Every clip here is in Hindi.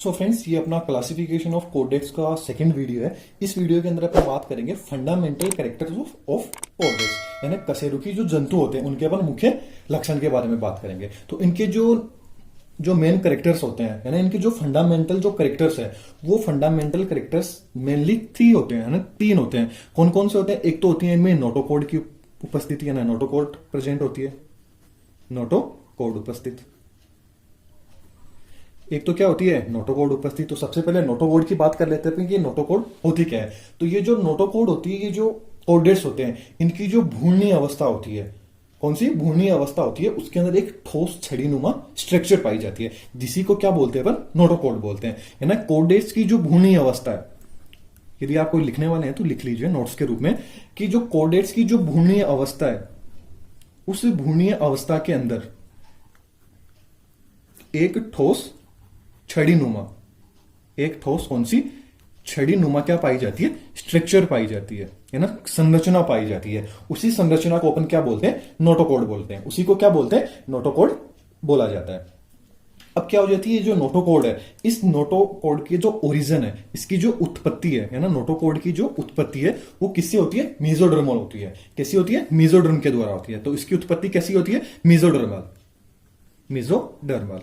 सो फ्रेंड्स, ये अपना क्लासिफिकेशन ऑफ कोडेक्स का सेकंड वीडियो है। इस वीडियो के अंदर अपन बात करेंगे फंडामेंटल कैरेक्टर्स ऑफ कोडेक्स, यानी कशेरुकी जो जंतु होते हैं उनके अपन मुख्य लक्षण के बारे में बात करेंगे। तो इनके जो जो मेन कैरेक्टर्स होते हैं, यानी इनके जो फंडामेंटल जो कैरेक्टर्स है, वो फंडामेंटल कैरेक्टर्स मेनली तीन होते हैं, तीन होते हैं। कौन कौन से होते हैं? एक तो होती है इनमें नोटोकोड की उपस्थिति, है ना, नोटोकोड प्रेजेंट होती है, नोटोकोड उपस्थित। एक तो क्या होती है? नोटोकोड उपस्थित। तो सबसे पहले नोटोकोड की बात कर लेते हैं कि नोटोकोड होती क्या है। तो ये जो नोटोकोड होती है, ये जो कोडेट्स होते हैं, इनकी जो भ्रूणीय अवस्था होती है, कौन सी भ्रूणीय अवस्था होती है, उसके अंदर एक ठोस छड़ीनुमा स्ट्रक्चर पाई जाती है, जिसी को क्या बोलते हैं? अपन नोटोकोड बोलते हैं, है ना। कोडेट्स की जो भ्रूणीय अवस्था है, यदि आप कोई लिखने वाले हैं तो लिख लीजिए नोट्स के रूप में कि जो कोडेट्स की जो भ्रूणीय अवस्था है, उस भ्रूणीय अवस्था के अंदर एक ठोस छड़ीनुमा, एक ठोस कौन सी छड़ीनुमा क्या पाई जाती है? स्ट्रक्चर पाई जाती है ना, संरचना पाई जाती है। उसी संरचना को अपन क्या बोलते हैं? नोटोकोड बोलते हैं। उसी को क्या बोलते हैं? नोटोकोड बोला जाता है। अब क्या हो जाती है? जो नोटोकोड है, इस नोटोकोड की जो ओरिजिन है, इसकी जो उत्पत्ति है ना, नोटोकोड की जो उत्पत्ति है वो किससे होती है? मीजोडर्मल होती है। कैसी होती है? मीजोडर्म के द्वारा होती है। तो इसकी उत्पत्ति कैसी होती है? मीजोडर्मल। मीजोडर्मल।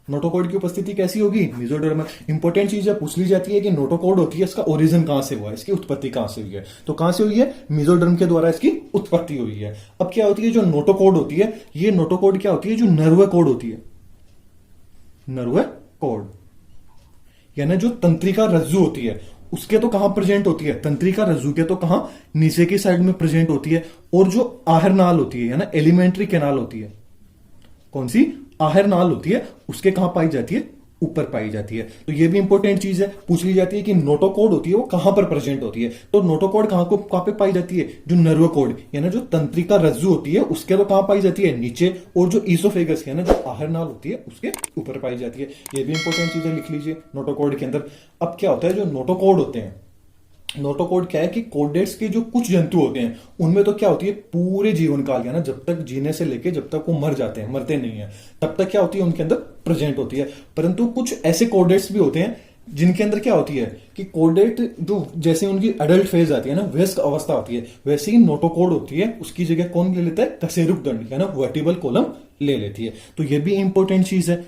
नोटोकोड की उपस्थिति कैसी होगी? मीजोडर्मल। इंपॉर्टेंट चीज पूछ ली जाती है कि नोटोकोड होती है, इसका ओरिजिन कहां से हुआ है, इसकी उत्पत्ति कहां से हुई है। तो कहां से हुई है? मीजोडर्म के द्वारा इसकी उत्पत्ति हुई है। अब क्या होती है? जो नोटोकोड होती है, ये नोटोकोड क्या होती है? जो नर्व कोड होती है, नर्व कोड, यानी जो तंत्रिका रज्जु होती है, उसके तो कहां प्रेजेंट होती है? तंत्रिका रज्जु के तो कहां? नीचे की साइड में प्रेजेंट होती है। और जो आहर नाल होती है ना, एलिमेंट्री कैनाल होती है, कौन सी? आहर नाल होती है, उसके कहां पाई जाती है? ऊपर पाई जाती है। तो ये भी इंपॉर्टेंट चीज है, पूछ ली जाती है कि नोटोकोड होती है वो कहां पर प्रेजेंट होती है। तो नोटोकोड कहां पे पाई जाती है? जो नर्व कोड, यानी जो तंत्रिका रज्जु होती है, उसके तो कहां पाई जाती है? नीचे। और जो ईसोफेगस है ना, जो आहर नाल होती है, उसके ऊपर पाई जाती है। ये भी इंपॉर्टेंट चीज है, लिख लीजिए नोटोकोड के अंदर। अब क्या होता है? जो नोटोकोड होते हैं, नोटोकोड क्या है कि कोडेट्स के जो कुछ जंतु होते हैं, उनमें तो क्या होती है? पूरे जीवन काल, ना, जब तक जीने से लेके जब तक वो मर जाते हैं, मरते नहीं है, तब तक क्या होती है? उनके अंदर प्रेजेंट होती है। परंतु कुछ ऐसे कोडेट्स भी होते हैं जिनके अंदर क्या होती है कि कोडेट जो जैसे उनकी अडल्ट फेज आती है ना, वयस्क अवस्था होती है, वैसे ही नोटोकोड होती है, उसकी जगह कौन ले लेता है? कशेरुक दंड, है ना, वर्टिबल कॉलम ले लेती है। तो ये भी इंपॉर्टेंट चीज है।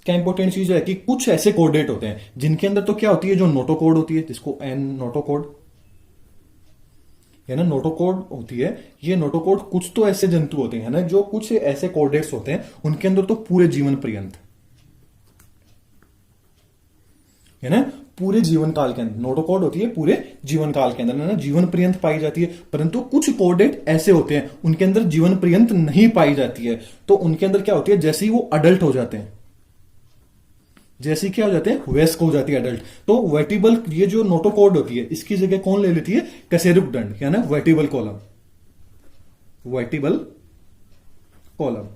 क्या इंपॉर्टेंट चीज है कि कुछ ऐसे कोडेट होते हैं जिनके अंदर तो क्या होती है? जो नोटोकोड होती है, जिसको एन नोटोकोड, है ना, नोटोकोड होती है। ये नोटोकोड कुछ तो ऐसे जंतु होते हैं ना, जो कुछ ऐसे कोडेट्स होते हैं, उनके अंदर तो पूरे जीवन पर्यंत, है ना, पूरे जीवन काल के अंदर नोटोकोड होती है, पूरे जीवन काल के अंदर, है ना, जीवन पर्यंत पाई जाती है। परंतु कुछ कोडेट ऐसे होते हैं उनके अंदर जीवन पर्यंत नहीं पाई जाती है। तो उनके अंदर क्या होती है? जैसे ही वो अडल्ट हो जाते हैं, जैसे क्या हो जाते हैं? वयस्क हो जाती है, अडल्ट, तो वर्टिबल, ये जो नोटोकोड होती है, इसकी जगह कौन ले लेती है? कशेरुक दंड, यानी वर्टिबल कॉलम, वर्टिबल कॉलम,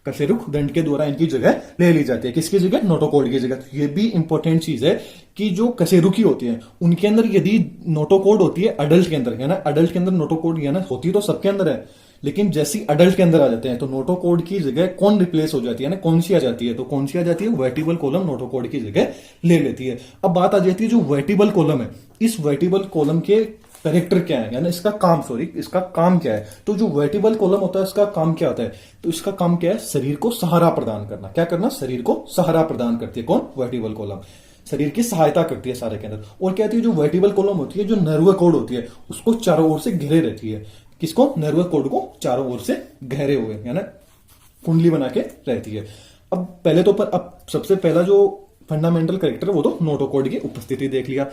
कशेरुक दंड के द्वारा इनकी जगह ले ली जाती है। किसकी जगह? नोटोकोड की जगह। तो ये भी इंपॉर्टेंट चीज है कि जो कशेरुकी होती है, उनके अंदर यदि नोटोकोड होती है अडल्ट के अंदर, है ना, अडल्ट के अंदर नोटोकोड, है ना, होती तो सबके अंदर है, लेकिन जैसी अडल्ट के अंदर आ जाते हैं तो नोटोकोड की जगह कौन रिप्लेस हो जाती है ना, कौन सी आ जाती है? तो कौन सी आ जाती है? वर्टिबल कॉलम नोटोकोड की जगह ले लेती है। अब बात आ जाती है जो वर्टिबल कॉलम है, इस वर्टिबल कॉलम के कैरेक्टर क्या है, यानी इसका काम, इसका काम क्या है? तो जो वर्टिबल कॉलम होता है, इसका काम क्या होता है? तो इसका काम क्या है? शरीर को सहारा प्रदान करना। क्या करना? शरीर को सहारा प्रदान करती है। कौन? वर्टिबल कॉलम शरीर की सहायता करती है सारे के अंदर। और क्या होती है? जो वर्टिबल कॉलम होती है, जो नर्व कोड होती है, उसको चारों ओर से घेरे रहती है। किसको? नर्व कोड को चारों ओर से घेरे हुए, है ना, कुंडली बना के रहती है। अब पहले तो अब सबसे पहला जो फंडामेंटल कैरेक्टर वो तो नोटोकोड की उपस्थिति देख लिया।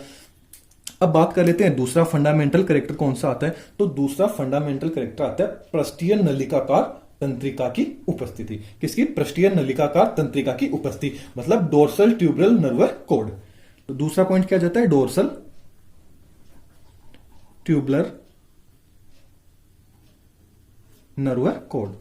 अब बात कर लेते हैं दूसरा फंडामेंटल कैरेक्टर कौन सा आता है। तो दूसरा फंडामेंटल कैरेक्टर आता है पृष्ठीय नलिकाकार तंत्रिका की उपस्थिति। किसकी? पृष्ठीय नलिकाकार तंत्रिका की उपस्थिति, मतलब डोर्सल ट्यूबरल नर्व कोड। तो दूसरा पॉइंट क्या जाता है? डोर्सल ट्यूबलर नर्व कोड,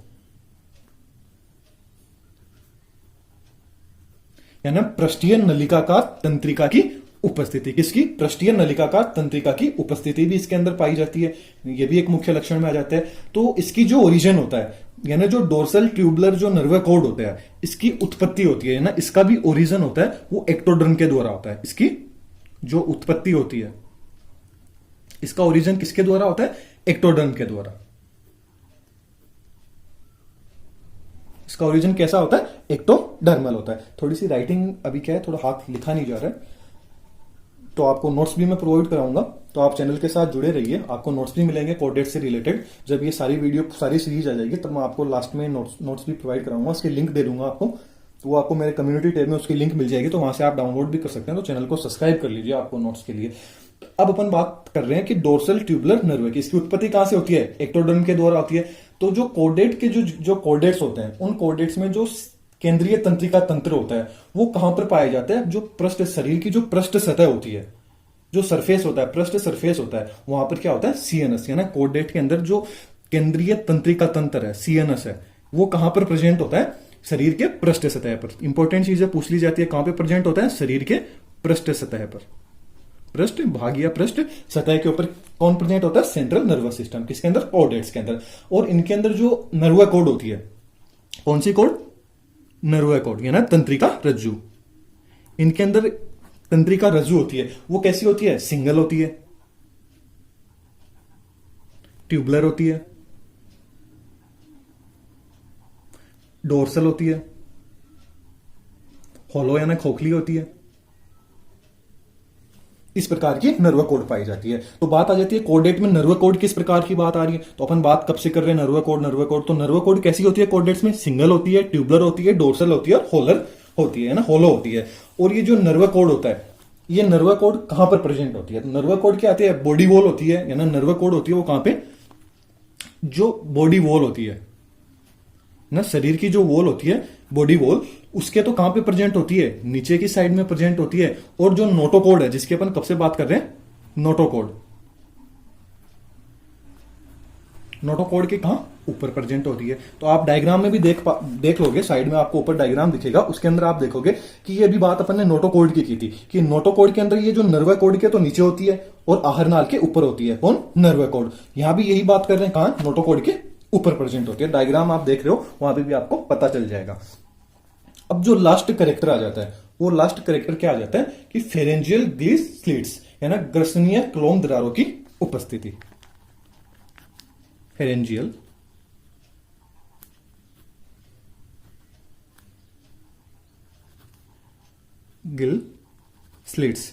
यानी पृष्ठीय नलिकाकार तंत्रिका की उपस्थिति। किसकी? पृष्ठीय नलिकाकार तंत्रिका की उपस्थिति भी इसके अंदर पाई जाती है। ये भी एक मुख्य लक्षण में आ जाता है। तो इसकी जो ओरिजिन होता है, यानी जो डोर्सल ट्यूबुलर जो नर्व कॉर्ड होता है, इसकी उत्पत्ति होती है ना, इसका भी ओरिजिन होता है, वो एक्टोडर्म के द्वारा होता है। इसकी जो उत्पत्ति होती है, इसका ओरिजिन किसके द्वारा होता है? एक्टोडर्म के द्वारा। इसका ओरिजिन कैसा होता है? एक्टोडर्मल होता है। थोड़ी सी राइटिंग अभी क्या है, थोड़ा हाथ लिखा नहीं जा रहा है, तो आपको नोट्स भी मैं प्रोवाइड कराऊंगा, तो आप चैनल के साथ जुड़े रहिए। आपको नोट्स भी मिलेंगे कोडेट से रिलेटेड। जब ये सारी वीडियो, सारी सीरीज आ जाएगी, तब मैं आपको लास्ट में नोट्स भी प्रोवाइड कराऊंगा। उसकी लिंक दे दूंगा आपको, तो वो आपको मेरे कम्युनिटी टैब में उसकी लिंक मिल जाएगी, तो वहां से आप डाउनलोड भी कर सकते हैं। तो चैनल को सब्सक्राइब कर लीजिए आपको नोट्स के लिए। अब अपन बात कर रहे हैं कि डोर्सल ट्यूबुलर नर्व की, इसकी उत्पत्ति कहां से होती है? एक्टोडर्म के द्वारा होती है। तो जो कोडेट के जो कोडेट्स होते हैं, उन कोडेट्स में जो केंद्रीय तंत्रिका तंत्र होता है, वो कहां पर पाया जाता है? जो पृष्ठ, शरीर की जो पृष्ठ सतह होती है, जो सरफेस होता है, पृष्ठ सरफेस होता है, वहां पर क्या होता है? सीएनएस, यानी कोडेट के अंदर जो केंद्रीय तंत्रिका तंत्र है, सीएनएस है, वो कहां पर प्रेजेंट होता है? शरीर के पृष्ठ सतह पर। इंपॉर्टेंट चीजें पूछ ली जाती है, कहां पर प्रेजेंट होता है? शरीर के पृष्ठ सतह पर। पृष्ठ भाग या पृष्ठ सतह के ऊपर कौन प्रेजेंट होता है? Central nervous system. किसके अंदर? कोडेट्स के अंदर। और इनके अंदर जो नर्व कोड होती है, कौन सी कोड? नर्व कोड, यानी तंत्रिका रज्जु। इनके अंदर तंत्रिका रज्जु होती है, वो कैसी होती है? सिंगल होती है, ट्यूबुलर होती है, डोर्सल होती है, होलो यानी खोखली होती है। इस प्रकार की नर्व कोड पाई जाती है। तो बात आ जाती है कोडेट में नर्व कोड किस प्रकार की बात आ रही है। तो अपन बात कब से कर रहे हैं? Nerve code. तो नर्व कोड कैसी होती है कोडेट्स में? सिंगल होती है, ट्यूबुलर होती है, डोर्सल होती है और होलर होती है ना, होलो होती है। और ये जो नर्व कोड होता है, ये नर्व कोड कहां पर प्रेजेंट होती है? तो नर्व कोड क्या आती है? बॉडी वॉल होती है, यानी नर्व कोड होती है वो कहां पे? जो बॉडी वॉल होती है ना, शरीर की जो वॉल होती है, बॉडी वॉल, उसके तो कहां पे प्रेजेंट होती है? नीचे की साइड में प्रेजेंट होती है। और जो नोटोकोड है, जिसके अपन कब से बात कर रहे हैं? नोटोकोड। नोटोकोड के कहां? ऊपर प्रेजेंट होती है। तो आप डायग्राम में भी देख लोगे, साइड में आपको ऊपर डायग्राम दिखेगा, उसके अंदर आप देखोगे कि ये भी बात अपन ने नोटोकोड की थी कि नोटोकोड के अंदर ये जो नर्व कोड के तो नीचे होती है और आहारनाल के ऊपर होती है। कौन? Nerve code. यहां भी यही बात कर रहे हैं, कहां? नोटोकोड के ऊपर प्रेजेंट होती है। डायग्राम आप देख रहे हो, वहां पे भी आपको पता चल जाएगा। अब जो लास्ट करेक्टर आ जाता है, वो लास्ट करेक्टर क्या आ जाता है कि फेरेंजियल ग्लिस स्लिट्स, यानी ग्रसनीय क्लोम दरारों की उपस्थिति। फेरेंजियल गिल स्लिट्स,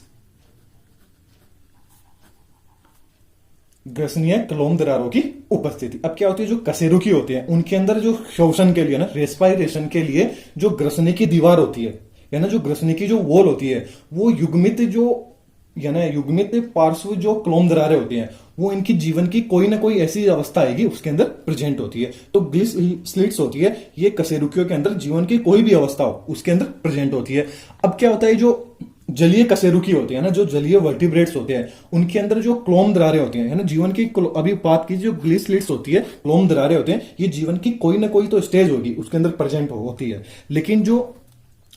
ग्रसनीय क्लोम दरारों की उपस्थिति। अब क्या होती है? जो कशेरुकी होते हैं, उनके अंदर जो श्वसन के लिए ना, रेस्पायरेशन के लिए जो ग्रसनी की दीवार होती है, यानी जो ग्रसनी की जो वॉल होती है, वो युग्मित यानी युग्मित पार्श्व जो क्लोम दरारें होती हैं, वो इनकी जीवन की कोई ना कोई ऐसी अवस्था आएगी, उसके अंदर प्रेजेंट होती है। तो ग्लिस स्लिट्स होती है, ये कशेरुकियों के अंदर जीवन की कोई भी अवस्था हो, उसके अंदर प्रेजेंट होती है। अब क्या होता है? जो जलीय कशेरुकी होती है ना, जो जलीय वर्टिब्रेट्स होते हैं, उनके अंदर जो क्लोम दरारें होती हैं, है ना, जीवन की, अभी बात की जो ग्लिस स्लिट्स होती है, क्लोम दरारें होते हैं, ये जीवन की कोई ना कोई तो स्टेज होगी, उसके अंदर प्रेजेंट होती है। लेकिन जो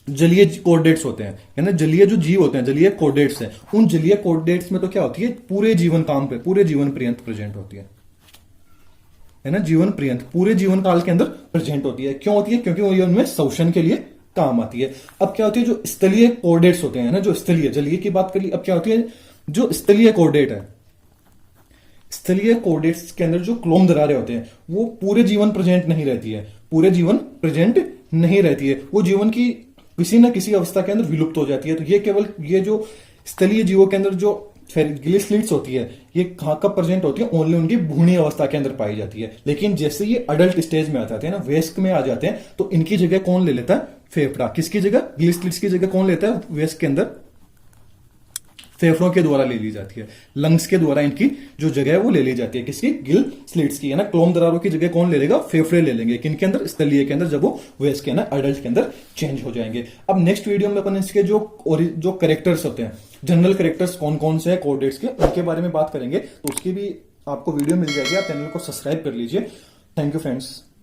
जलीय कोर्डेट्स होते हैं, है ना, जलीय जो जीव होते हैं, जलीय कोर्डेट्स हैं, उन जलीय कोर्डेट्स में तो क्या होती है? पूरे जीवन काल पे, पूरे जीवन पर्यंत प्रेजेंट होती है ना, जीवन पर्यंत, पूरे जीवन काल के अंदर प्रेजेंट होती है। क्यों होती है? क्योंकि वो उनमें शोषण के लिए काम आती है। अब क्या होती है? जो स्थलीय कोर्डेट्स होते हैं ना, जो स्थलीय, जलीय की बात कर ली, अब क्या होती है? जो स्थलीय कोर्डेट है, स्थलीय कोर्डेट्स के अंदर जो क्लोम दरारें होते हैं, वो पूरे जीवन प्रेजेंट नहीं रहती है, पूरे जीवन प्रेजेंट नहीं रहती है, वो जीवन की किसी न किसी अवस्था के अंदर विलुप्त हो जाती है। तो ये केवल ये जो स्थलीय जीवों के अंदर जो गिल स्लिट्स होती है, ये कहां कब प्रेजेंट होती है? ओनली उनकी भ्रूणीय अवस्था के अंदर पाई जाती है। लेकिन जैसे ये अडल्ट स्टेज में आ जाते हैं ना, वयस्क में आ जाते हैं, तो इनकी जगह कौन ले लेता है? फेफड़ा। किसकी जगह? गिल स्लिट्स की जगह कौन लेता है वयस्क के अंदर? फेफड़ों के द्वारा ले ली जाती है, लंग्स के द्वारा इनकी जो जगह है वो ले ली जाती है। किसकी? गिल स्लिट्स की, है ना। क्लोम दरारों की जगह कौन ले लेगा? फेफड़े ले लेंगे। किनके अंदर? स्थलीय के अंदर, जब वो वयस्क के अंदर, अडल्ट के अंदर चेंज हो जाएंगे। अब नेक्स्ट वीडियो में अपन इसके जो करेक्टर्स होते हैं, जनरल करेक्टर्स कौन कौन से हैं कोर्डेट्स के, उनके बारे में बात करेंगे। तो उसकी भी आपको वीडियो मिल जाएगी, आप चैनल को सब्सक्राइब कर लीजिए। Thank you friends.